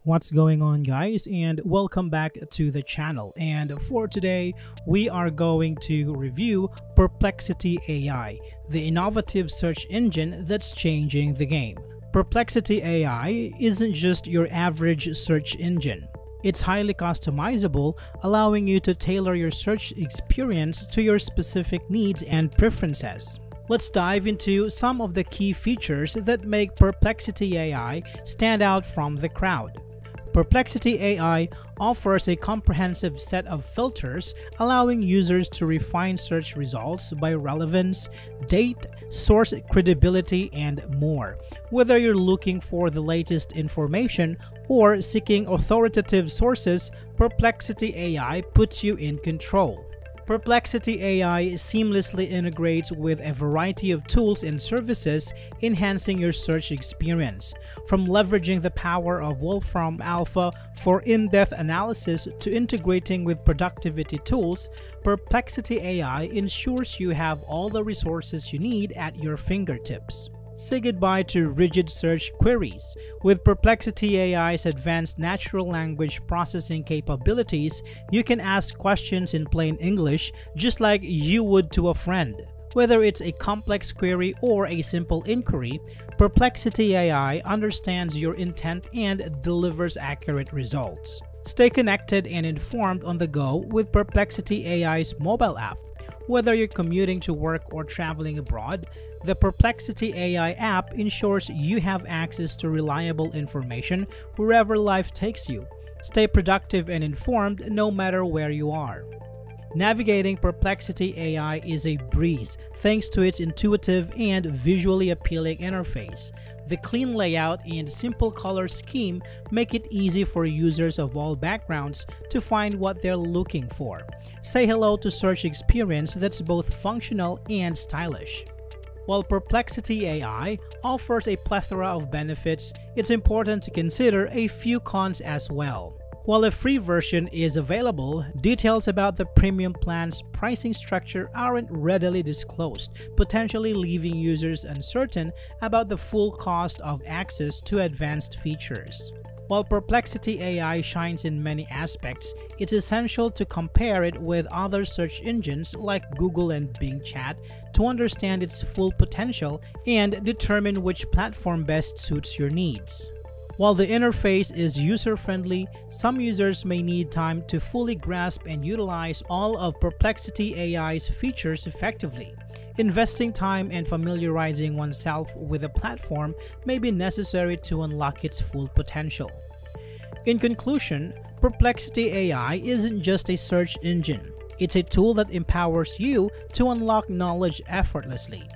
What's going on, guys, and welcome back to the channel. And for today we are going to review Perplexity AI, the innovative search engine that's changing the game. Perplexity AI isn't just your average search engine. It's highly customizable, allowing you to tailor your search experience to your specific needs and preferences. Let's dive into some of the key features that make Perplexity AI stand out from the crowd. Perplexity AI offers a comprehensive set of filters, allowing users to refine search results by relevance, date, source credibility, and more. Whether you're looking for the latest information or seeking authoritative sources, Perplexity AI puts you in control. Perplexity AI seamlessly integrates with a variety of tools and services, enhancing your search experience. From leveraging the power of Wolfram Alpha for in-depth analysis to integrating with productivity tools, Perplexity AI ensures you have all the resources you need at your fingertips. Say goodbye to rigid search queries. With Perplexity AI's advanced natural language processing capabilities, you can ask questions in plain English just like you would to a friend. Whether it's a complex query or a simple inquiry, Perplexity AI understands your intent and delivers accurate results. Stay connected and informed on the go with Perplexity AI's mobile app. Whether you're commuting to work or traveling abroad, the Perplexity AI app ensures you have access to reliable information wherever life takes you. Stay productive and informed no matter where you are. Navigating Perplexity AI is a breeze thanks to its intuitive and visually appealing interface. The clean layout and simple color scheme make it easy for users of all backgrounds to find what they're looking for. Say hello to search experience that's both functional and stylish. While Perplexity AI offers a plethora of benefits, it's important to consider a few cons as well. While a free version is available, details about the premium plan's pricing structure aren't readily disclosed, potentially leaving users uncertain about the full cost of access to advanced features. While Perplexity AI shines in many aspects, it's essential to compare it with other search engines like Google and Bing Chat to understand its full potential and determine which platform best suits your needs. While the interface is user-friendly, some users may need time to fully grasp and utilize all of Perplexity AI's features effectively. Investing time and familiarizing oneself with the platform may be necessary to unlock its full potential. In conclusion, Perplexity AI isn't just a search engine. It's a tool that empowers you to unlock knowledge effortlessly.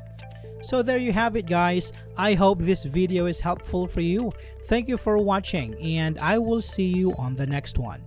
So there you have it, guys. I hope this video is helpful for you. Thank you for watching, and I will see you on the next one.